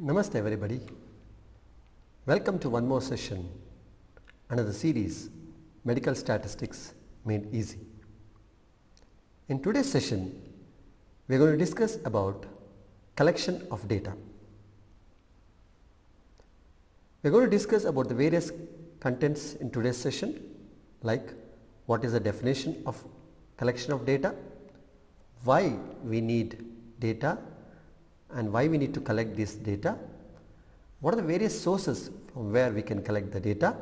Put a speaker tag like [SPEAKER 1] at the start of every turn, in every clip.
[SPEAKER 1] Namaste everybody. Welcome to one more session under the series Medical Statistics Made Easy. In today's session, we are going to discuss about collection of data. We are going to discuss about the various contents in today's session, like what is the definition of collection of data, why we need data and why we need to collect this data, what are the various sources from where we can collect the data,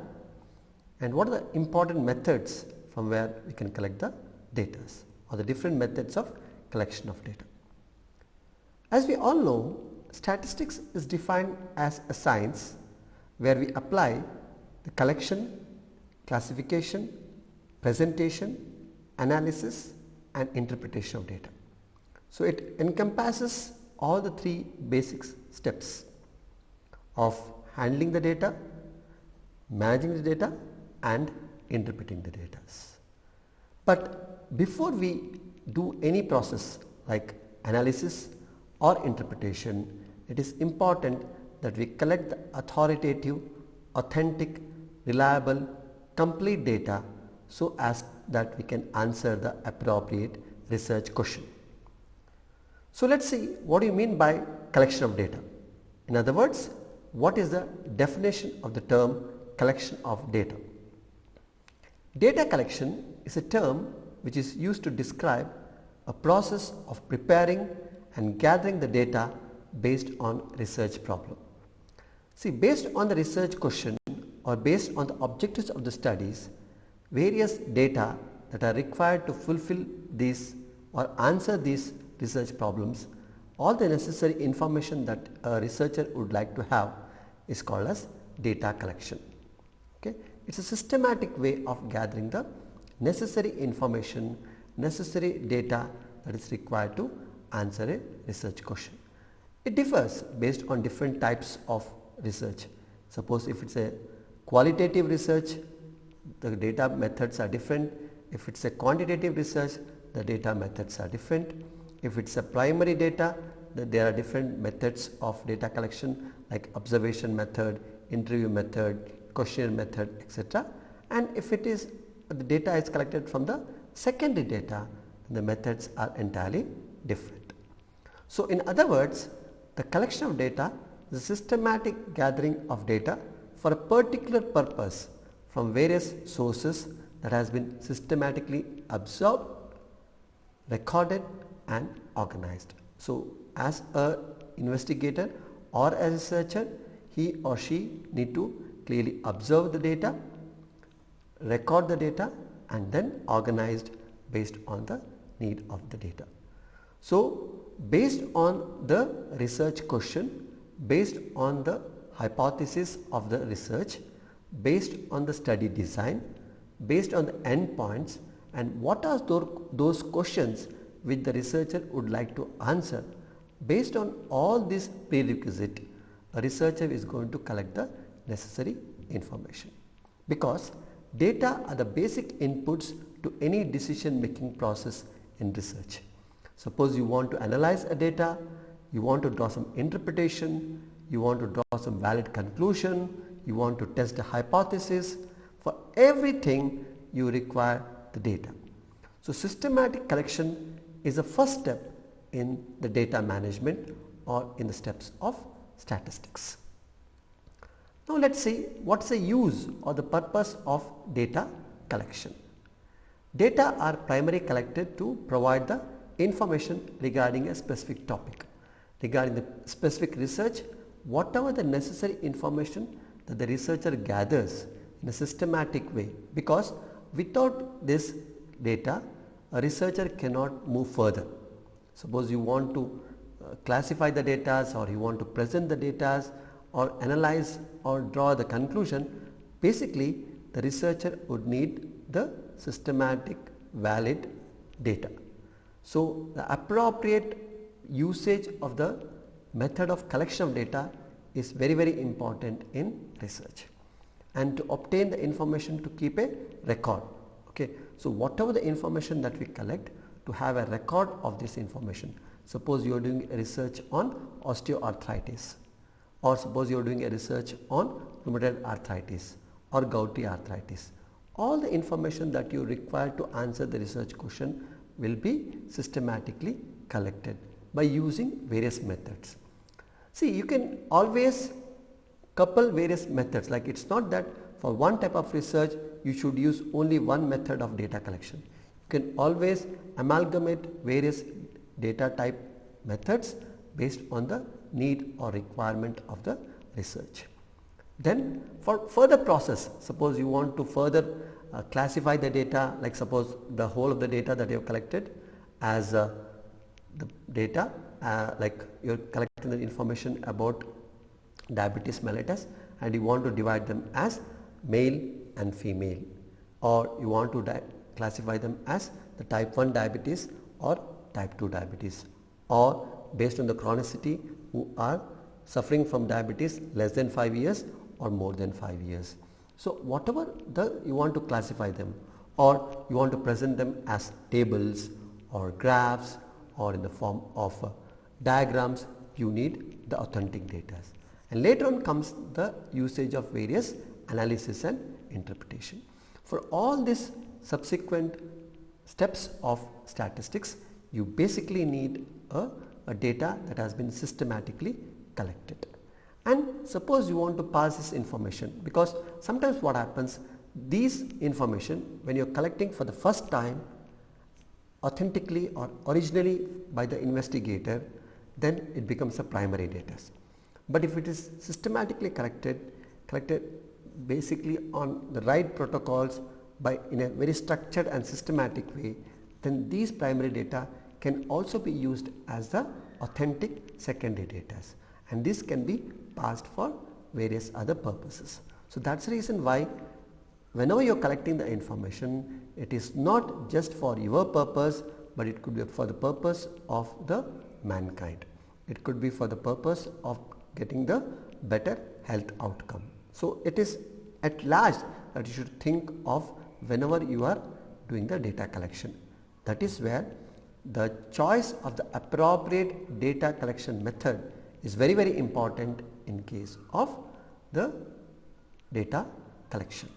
[SPEAKER 1] and what are the important methods from where we can collect the data, or the different methods of collection of data. As we all know, statistics is defined as a science where we apply the collection, classification, presentation, analysis and interpretation of data. So it encompasses all the three basic steps of handling the data, managing the data and interpreting the data. But before we do any process like analysis or interpretation, it is important that we collect the authoritative, authentic, reliable, complete data so as that we can answer the appropriate research question. So let's see what do you mean by collection of data. In other words, what is the definition of the term collection of data? Data collection is a term which is used to describe a process of preparing and gathering the data based on research problem. See, based on the research question or based on the objectives of the studies, various data that are required to fulfill these or answer these research problems, all the necessary information that a researcher would like to have is called as data collection. Okay? It's a systematic way of gathering the necessary information, necessary data that is required to answer a research question. It differs based on different types of research. Suppose if it's a qualitative research, the data methods are different. If it's a quantitative research, the data methods are different. If it's a primary data, there are different methods of data collection like observation method, interview method, questionnaire method, etc. And if it is the data is collected from the secondary data, the methods are entirely different. So in other words, the collection of data is a systematic gathering of data for a particular purpose from various sources that has been systematically absorbed, recorded and organized. So as a investigator or a researcher, he or she need to clearly observe the data, record the data and then organized based on the need of the data. So based on the research question, based on the hypothesis of the research, based on the study design, based on the endpoints and what are those questions which the researcher would like to answer, based on all these prerequisites, a researcher is going to collect the necessary information, because data are the basic inputs to any decision making process in research. Suppose you want to analyze a data, you want to draw some interpretation, you want to draw some valid conclusion, you want to test a hypothesis. For everything you require the data. So systematic collection is the first step in the data management or in the steps of statistics. Now let's see what's the use or the purpose of data collection. Data are primarily collected to provide the information regarding a specific topic, regarding the specific research, whatever the necessary information that the researcher gathers in a systematic way, because without this data a researcher cannot move further. Suppose you want to classify the data or you want to present the data or analyze or draw the conclusion, basically the researcher would need the systematic valid data. So the appropriate usage of the method of collection of data is very, very important in research, and to obtain the information to keep a record. Okay. So whatever the information that we collect, to have a record of this information. Suppose you are doing a research on osteoarthritis. or suppose you are doing a research on rheumatoid arthritis or gouty arthritis. All the information that you require to answer the research question will be systematically collected by using various methods. See, you can always couple various methods, like it's not that for one type of research you should use only one method of data collection. You can always amalgamate various data type methods based on the need or requirement of the research. Then for further process, suppose you want to further classify the data, like suppose the whole of the data that you have collected as the data, like you are collecting the information about diabetes mellitus, and you want to divide them as male and female, or you want to classify them as the type 1 diabetes or type 2 diabetes, or based on the chronicity who are suffering from diabetes less than 5 years or more than 5 years. So whatever you want to classify them, or you want to present them as tables or graphs or in the form of diagrams, you need the authentic data. And later on comes the usage of various analysis and interpretation. For all these subsequent steps of statistics, you basically need a data that has been systematically collected. And suppose you want to pass this information, because sometimes what happens, these information when you are collecting for the first time authentically or originally by the investigator, then it becomes a primary data. But if it is systematically collected basically on the right protocols in a very structured and systematic way, then these primary data can also be used as the authentic secondary data, and this can be passed for various other purposes. So that's the reason why whenever you are collecting the information, it is not just for your purpose, but it could be for the purpose of the mankind. It could be for the purpose of getting the better health outcome. So it is at large that you should think of whenever you are doing the data collection. That is where the choice of the appropriate data collection method is very, very important in case of the data collection.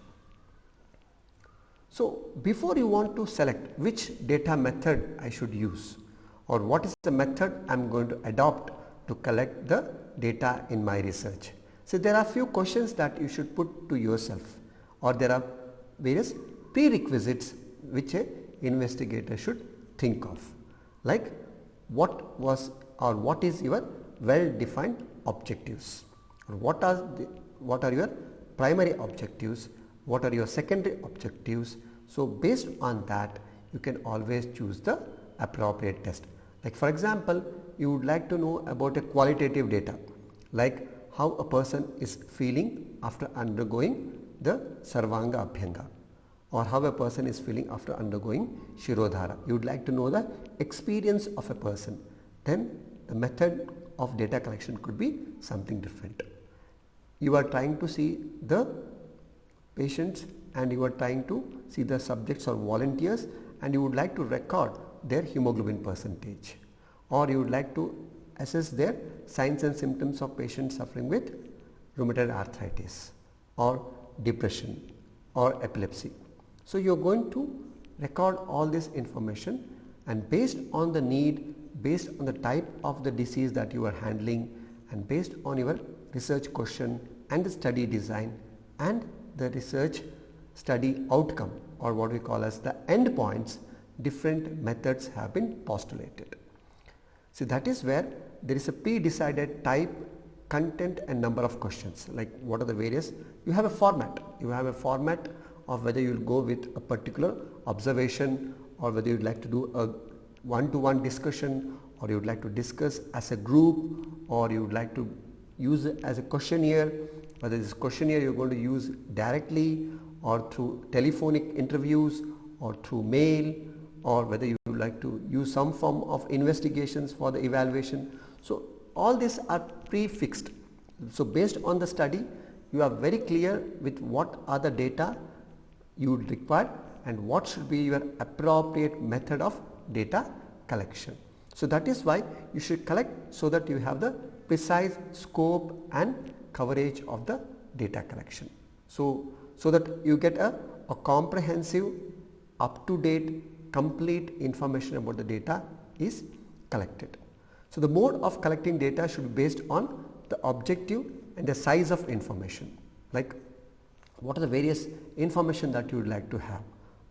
[SPEAKER 1] So before you want to select which data method I should use, or what is the method I am going to adopt to collect the data in my research, so there are few questions that you should put to yourself, or there are various prerequisites which a investigator should think of, like what is your well defined objectives, or what are your primary objectives, what are your secondary objectives. So based on that you can always choose the appropriate test. Like for example, you would like to know about a qualitative data, like how a person is feeling after undergoing the Sarvanga Abhyanga, or how a person is feeling after undergoing Shirodhara. You would like to know the experience of a person. Then the method of data collection could be something different. You are trying to see the patients, and you are trying to see the subjects or volunteers, and you would like to record their hemoglobin percentage, or you would like to assess their signs and symptoms of patients suffering with rheumatoid arthritis or depression or epilepsy. So you are going to record all this information, and based on the need, based on the type of the disease that you are handling, and based on your research question and the study design and the research study outcome, or what we call as the end points, different methods have been postulated. So that is where there is a pre-decided type, content and number of questions, like what are the various, you have a format of whether you will go with a particular observation, or whether you would like to do a one-to-one discussion, or you would like to discuss as a group, or you would like to use it as a questionnaire, whether this questionnaire you are going to use directly or through telephonic interviews or through mail, or whether you would like to use some form of investigations for the evaluation. So all these are prefixed. So based on the study, you are very clear with what are the data you would require and what should be your appropriate method of data collection. So that is why you should collect, so that you have the precise scope and coverage of the data collection. So that you get a comprehensive, up-to-date, complete information about the data is collected. So the mode of collecting data should be based on the objective and the size of information, like what are the various information that you would like to have,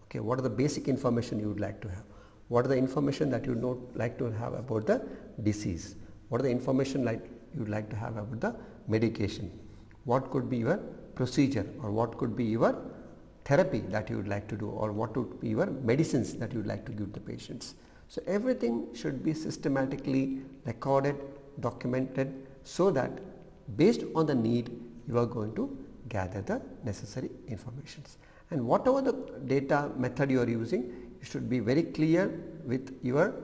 [SPEAKER 1] okay, what are the basic information you would like to have, what are the information that you would not like to have about the disease, what are the information like you would like to have about the medication, what could be your procedure, or what could be your therapy that you would like to do, or what would be your medicines that you would like to give the patients. So everything should be systematically recorded, documented, so that based on the need you are going to gather the necessary informations. And whatever the data method you are using, you should be very clear with your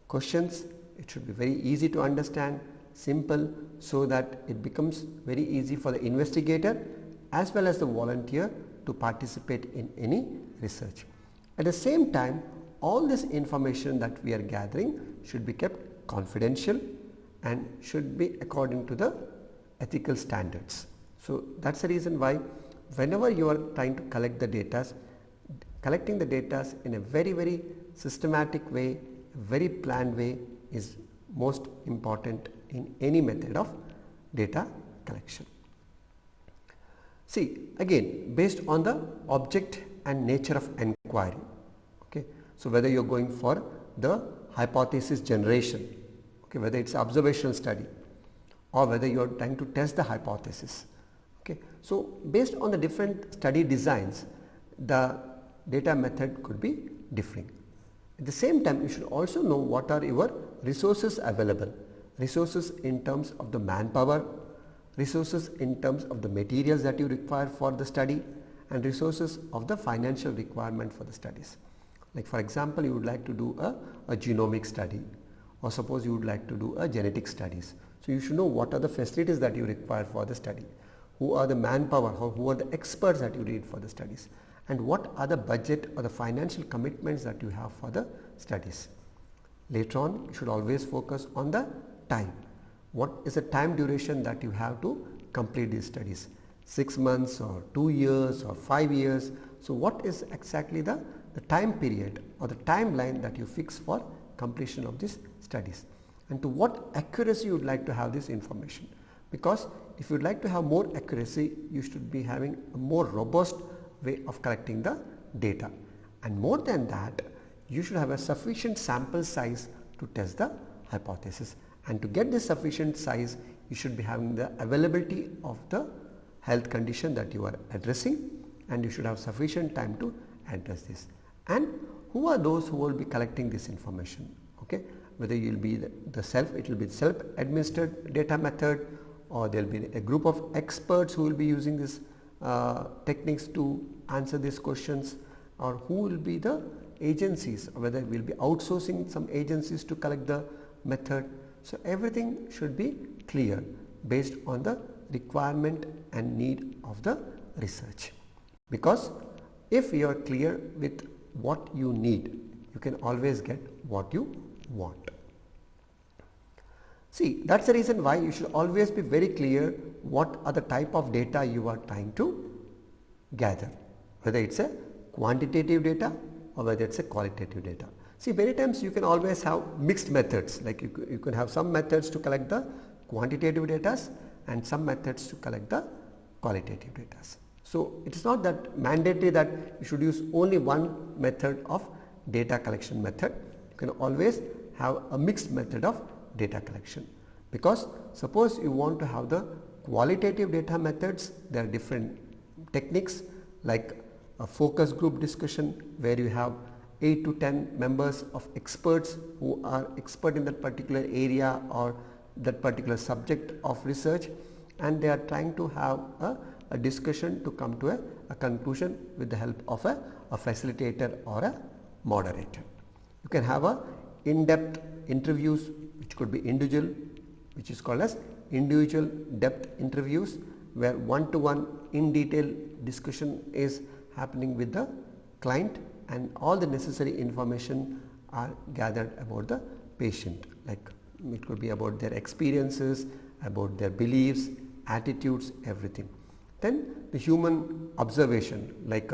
[SPEAKER 1] questions. It should be very easy to understand, simple, so that it becomes very easy for the investigator as well as the volunteer to participate in any research. At the same time, all this information that we are gathering should be kept confidential and should be according to the ethical standards. So that's the reason why whenever you are trying to collect the data, collecting the data in a very systematic way, very planned way is most important in any method of data collection. See, again, based on the object and nature of inquiry, okay, so whether you are going for the hypothesis generation, okay, whether it's observational study or whether you are trying to test the hypothesis, okay, so based on the different study designs, the data method could be differing. At the same time, you should also know what are your resources available, resources in terms of the manpower, resources in terms of the materials that you require for the study, and resources of the financial requirement for the studies. Like for example, you would like to do a genomic study, or suppose you would like to do a genetic studies. So you should know what are the facilities that you require for the study, who are the manpower, or who are the experts that you need for the studies, and what are the budget or the financial commitments that you have for the studies. Later on, you should always focus on the time. What is the time duration that you have to complete these studies? 6 months or 2 years or 5 years. So what is exactly the time period or the timeline that you fix for completion of these studies, and to what accuracy you would like to have this information? Because if you would like to have more accuracy, you should be having a more robust way of collecting the data, and more than that, you should have a sufficient sample size to test the hypothesis. And to get this sufficient size, you should be having the availability of the health condition that you are addressing, and you should have sufficient time to address this. And who are those who will be collecting this information? Okay, whether you will be it will be self-administered data method, or there will be a group of experts who will be using this techniques to answer these questions, or who will be the agencies, or whether we will be outsourcing some agencies to collect the method. So everything should be clear based on the requirement and need of the research, because if you are clear with what you need, you can always get what you want. See, that's the reason why you should always be very clear what are the type of data you are trying to gather, whether it's a quantitative data or whether it's a qualitative data. See, many times you can always have mixed methods, like you can have some methods to collect the quantitative data and some methods to collect the qualitative data. So it is not that mandatory that you should use only one method of data collection method. You can always have a mixed method of data collection, because suppose you want to have the qualitative data methods, there are different techniques like a focus group discussion, where you have 8 to 10 members of experts who are expert in that particular area or that particular subject of research, and they are trying to have a discussion to come to a conclusion with the help of a facilitator or a moderator. You can have a in-depth interviews, which could be individual, which is called as individual depth interviews, where one-to-one in detail discussion is happening with the client, and all the necessary information are gathered about the patient, like It could be about their experiences, about their beliefs, attitudes, everything. Then the human observation, like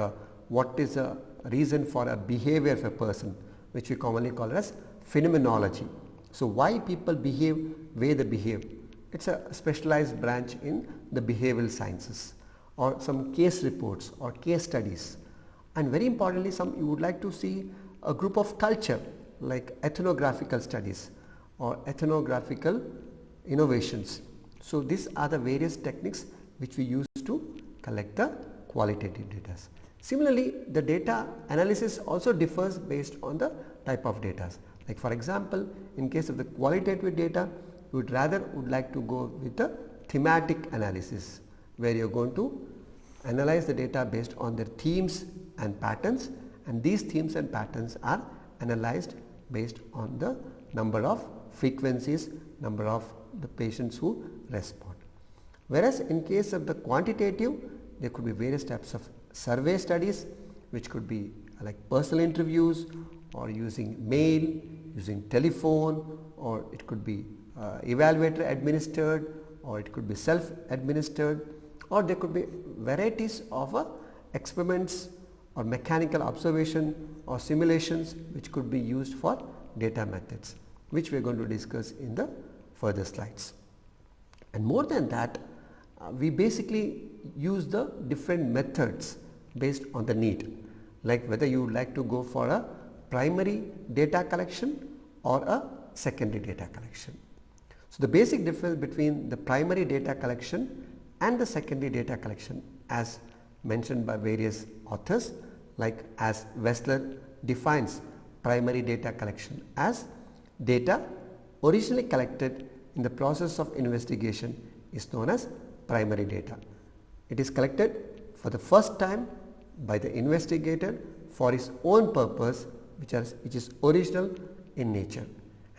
[SPEAKER 1] what is a reason for a behavior of a person, which we commonly call as phenomenology. So why people behave way they behave. It's a specialized branch in the behavioral sciences, or some case reports or case studies. And very importantly, you would like to see a group of culture, like ethnographical studies or ethnographical innovations. So these are the various techniques which we use to collect the qualitative data. Similarly, the data analysis also differs based on the type of data. Like for example, in case of the qualitative data, you would like to go with the thematic analysis, where you are going to analyze the data based on their themes and patterns, and these themes and patterns are analyzed based on the number of frequencies, number of the patients who respond. Whereas in case of the quantitative, there could be various types of survey studies, which could be like personal interviews, or using mail, using telephone, or it could be evaluator administered, or it could be self administered, or there could be varieties of experiments or mechanical observation or simulations which could be used for data methods, which we are going to discuss in the further slides. And more than that, we basically use the different methods based on the need, like whether you would like to go for a primary data collection or a secondary data collection. So the basic difference between the primary data collection and the secondary data collection, as mentioned by various authors, like as Wessler defines primary data collection as data originally collected in the process of investigation is known as primary data. It is collected for the first time by the investigator for his own purpose, which is original in nature,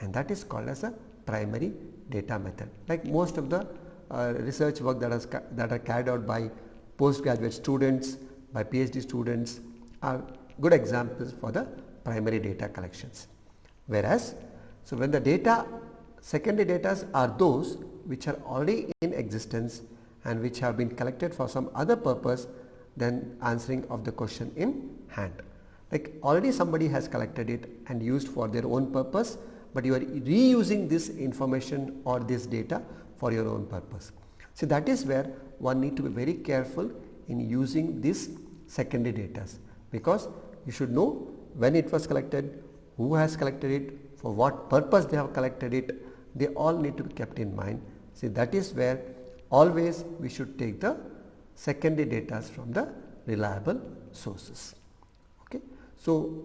[SPEAKER 1] and that is called as a primary data method. Like most of the research work that are carried out by postgraduate students, by PhD students, are good examples for the primary data collections. Whereas, so when the secondary data are those which are already in existence and which have been collected for some other purpose than answering of the question in hand. Like already somebody has collected it and used for their own purpose, but you are reusing this information or this data for your own purpose. So that is where one need to be very careful in using this secondary data, because you should know when it was collected, who has collected it, for what purpose they have collected it. They all need to be kept in mind. See, that is where always we should take the secondary data from the reliable sources. Okay. So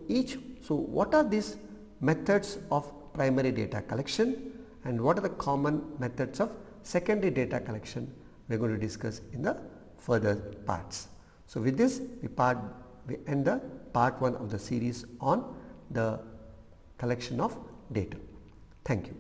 [SPEAKER 1] what are these methods of primary data collection and what are the common methods of secondary data collection? We are going to discuss in the further parts. So with this we end the part 1 of the series on the collection of data. Thank you.